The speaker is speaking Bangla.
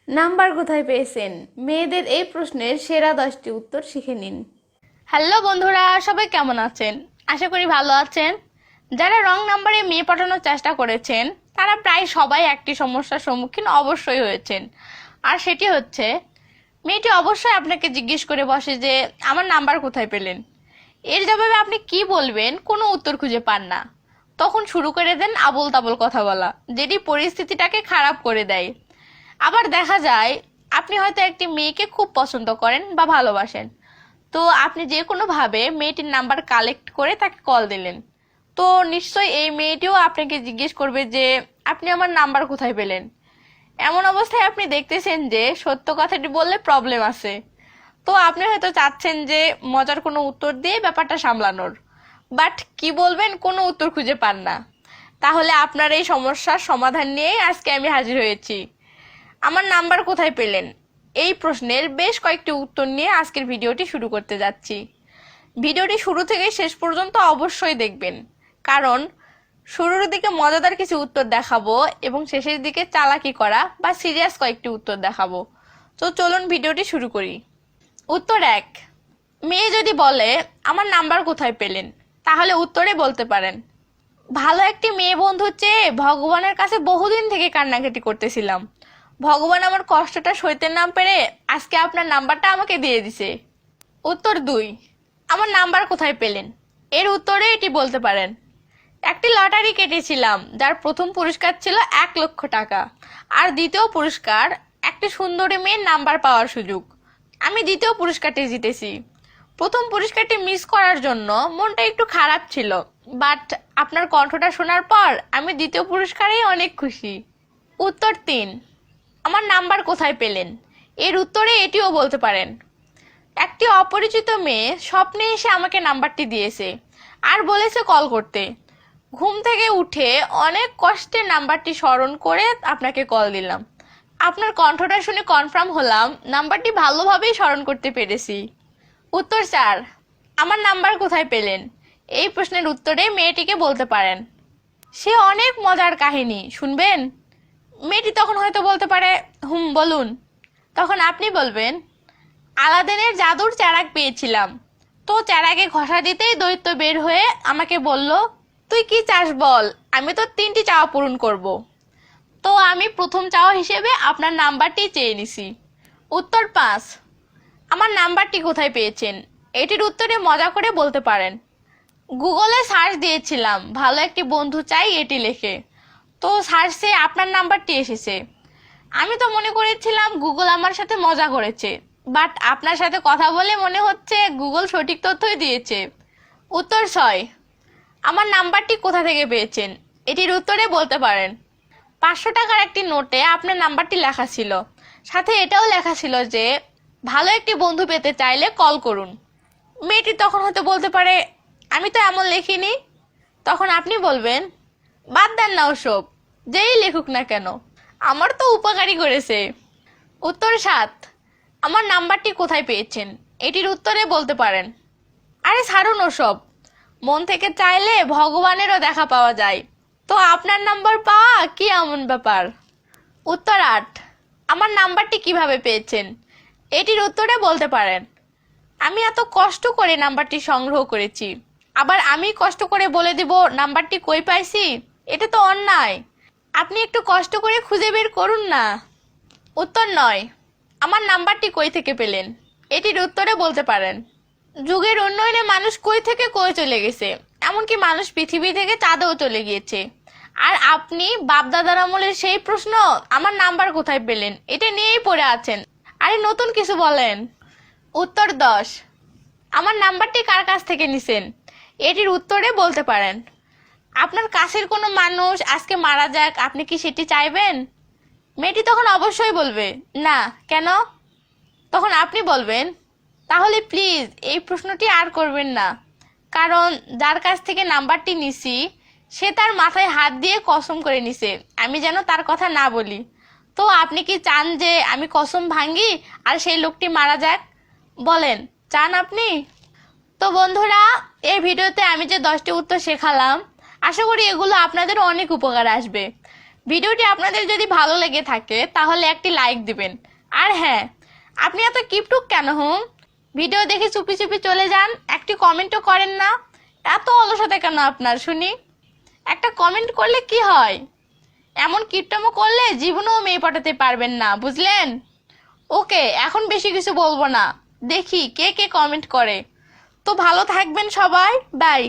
নাম্বার কোথায় পেয়েছেন? মেয়েদের এই প্রশ্নের সেরা 10টি উত্তর শিখে নিন। হ্যালো বন্ধুরা, সবাই কেমন আছেন? আশা করি ভালো আছেন। যারা রং নাম্বারে মেয়ে পাঠানোর চেষ্টা করেছেন তারা প্রায় সবাই একটি সমস্যার সম্মুখীন অবশ্যই হয়েছেন। আর সেটি হচ্ছে, মেয়েটি অবশ্যই আপনাকে জিজ্ঞেস করে বসে যে আমার নাম্বার কোথায় পেলেন। এর জবাবে আপনি কি বলবেন কোনো উত্তর খুঁজে পান না। তখন শুরু করে দেন আবোল তাবোল কথা বলা, যেটি পরিস্থিতিটাকে খারাপ করে দেয়। আবার দেখা যায় আপনি হয়তো একটি মেয়েকে খুব পছন্দ করেন বা ভালোবাসেন, তো আপনি যে কোনোভাবে মেয়েটির নাম্বার কালেক্ট করে তাকে কল দিলেন। তো নিশ্চয়ই এই মেয়েটিও আপনাকে জিজ্ঞেস করবে যে আপনি আমার নাম্বার কোথায় পেলেন। এমন অবস্থায় আপনি দেখতেছেন যে সত্য কথাটি বললে প্রবলেম আছে। তো আপনি হয়তো চাচ্ছেন যে মজার কোনো উত্তর দিয়ে ব্যাপারটা সামলানোর, বাট কি বলবেন কোনো উত্তর খুঁজে পান না। তাহলে আপনার এই সমস্যার সমাধান নিয়েই আজকে আমি হাজির হয়েছি। আমার নাম্বার কোথায় পেলেন এই প্রশ্নের বেশ কয়েকটি উত্তর নিয়ে আজকের ভিডিওটি শুরু করতে যাচ্ছি। ভিডিওটি শুরু থেকে শেষ পর্যন্ত অবশ্যই দেখবেন, কারণ শুরুর দিকে মজাদার কিছু উত্তর দেখাবো এবং শেষের দিকে চালাকি করা বা সিরিয়াস কয়েকটি উত্তর দেখাবো। তো চলুন ভিডিওটি শুরু করি। উত্তর 1, মেয়ে যদি বলে আমার নাম্বার কোথায় পেলেন, তাহলে উত্তরে বলতে পারেন, ভালো একটি মেয়ে বন্ধু চেয়ে ভগবানের কাছে বহুদিন থেকে কান্নাকাটি করতেছিলাম। ভগবান আমার কষ্টটা সইতে না পেরে আজকে আপনার নাম্বারটা আমাকে দিয়ে দিছে। উত্তর 2, আমার নাম্বার কোথায় পেলেন, এর উত্তরে এটি বলতে পারেন, একটি লটারি কেটেছিলাম যার প্রথম পুরস্কার ছিল 1,00,000 টাকা, আর দ্বিতীয় পুরস্কার একটি সুন্দরী মেয়ের নাম্বার পাওয়ার সুযোগ। আমি দ্বিতীয় পুরস্কারটি জিতেছি। প্রথম পুরস্কারটি মিস করার জন্য মনটা একটু খারাপ ছিল, বাট আপনার কণ্ঠটা শোনার পর আমি দ্বিতীয় পুরস্কারেই অনেক খুশি। উত্তর 3, আমার নাম্বার কোথায় পেলেন, এর উত্তরে এটিও বলতে পারেন, একটি অপরিচিত মেয়ে স্বপ্নে এসে আমাকে নাম্বারটি দিয়েছে আর বলেছে কল করতে। ঘুম থেকে উঠে অনেক কষ্টে নাম্বারটি স্মরণ করে আপনাকে কল দিলাম। আপনার কণ্ঠটা শুনে কনফার্ম হলাম নাম্বারটি ভালোভাবেই স্মরণ করতে পেরেছি। উত্তর 4, আমার নাম্বার কোথায় পেলেন, এই প্রশ্নের উত্তরে মেয়েটিকে বলতে পারেন, সে অনেক মজার কাহিনী শুনবেন। মেয়েটি তখন হয়তো বলতে পারে, বলুন। তখন আপনি বলবেন, আলাদিনের জাদুর চারাক পেয়েছিলাম, তো চারাকে ঘষা দিতেই দৈত্য বের হয়ে আমাকে বলল, তুই কি চাস বল, আমি তো 3টি চাওয়া পূরণ করব। তো আমি প্রথম চাওয়া হিসেবে আপনার নাম্বারটি চেয়ে নিছি। উত্তর 5, আমার নাম্বারটি কোথায় পেয়েছেন, এটির উত্তরে মজা করে বলতে পারেন, গুগলে সার্চ দিয়েছিলাম ভালো একটি বন্ধু চাই এটি লিখে, তো সার্চে আপনার নাম্বারটি এসেছে। আমি তো মনে করেছিলাম গুগল আমার সাথে মজা করেছে, বাট আপনার সাথে কথা বলে মনে হচ্ছে গুগল সঠিক তথ্যই দিয়েছে। উত্তর 6, আমার নাম্বারটি কোথা থেকে পেয়েছেন, এটির উত্তরে বলতে পারেন, 500 টাকার একটি নোটে আপনার নাম্বারটি লেখা ছিল, সাথে এটাও লেখা ছিল যে ভালো একটি বন্ধু পেতে চাইলে কল করুন। মেয়েটি তখন হয়তো বলতে পারে, আমি তো এমন লিখিনি। তখন আপনি বলবেন, বাদ দেন না ওসব, যেই লেখুক না কেন, আমার তো উপকারী করেছে। উত্তর 7, আমার নাম্বারটি কোথায় পেয়েছেন, এটির উত্তরে বলতে পারেন, আরে ছাড়ুন ওসব, মন থেকে চাইলে ভগবানেরও দেখা পাওয়া যায়, তো আপনার নাম্বার পাওয়া কি এমন ব্যাপার। উত্তর 8, আমার নাম্বারটি কিভাবে পেয়েছেন, এটির উত্তরে বলতে পারেন, আমি এত কষ্ট করে নাম্বারটি সংগ্রহ করেছি, আবার আমি কষ্ট করে বলে দিব নাম্বারটি কই পাইছি, এটা তো অন্যায়। আপনি একটু কষ্ট করে খুঁজে বের করুন না। উত্তর 9, আমার নাম্বারটি কই থেকে পেলেন, এটির উত্তরে বলতে পারেন, যুগের উন্নয়নে মানুষ কই থেকে কই চলে গেছে, এমনকি মানুষ পৃথিবী থেকে চাঁদেও চলে গিয়েছে, আর আপনি বাপদাদার আমলের সেই প্রশ্ন আমার নাম্বার কোথায় পেলেন এটা নিয়েই পড়ে আছেন। আরে নতুন কিছু বলেন। উত্তর 10, আমার নাম্বারটি কার কাছ থেকে নিছেন, এটির উত্তরে বলতে পারেন, আপনার কাছের কোনো মানুষ আজকে মারা যাক, আপনি কি সেটি চাইবেন। মেয়েটি তখন অবশ্যই বলবে, না কেন। তখন আপনি বলবেন, তাহলে প্লিজ এই প্রশ্নটি আর করবেন না, কারণ যার কাছ থেকে নাম্বারটি নিছি সে তার মাথায় হাত দিয়ে কসম করে নিছে আমি যেন তার কথা না বলি। তো আপনি কি চান যে আমি কসম ভাঙ্গি আর সেই লোকটি মারা যাক? বলেন, চান আপনি? তো বন্ধুরা, এই ভিডিওতে আমি যে 10টি উত্তর শেখালাম, আশা করি এগুলো আপনাদের অনেক উপকার আসবে। ভিডিওটি আপনাদের যদি ভালো লেগে থাকে তাহলে একটি লাইক দিবেন। আর হ্যাঁ, আপনি এত কিপটুক কেন হুম? ভিডিও দেখে চুপি চুপি চলে যান, একটি কমেন্টও করেন না। এত অলসতা কেন আপনার শুনি? একটা কমেন্ট করলে কি হয়? এমন কিপটামো করলে জীবনেও মেয়ে পটাতে পারবেন না, বুঝলেন? ওকে, এখন বেশি কিছু বলবো না, দেখি কে কে কমেন্ট করে। তো ভালো থাকবেন সবাই, বাই।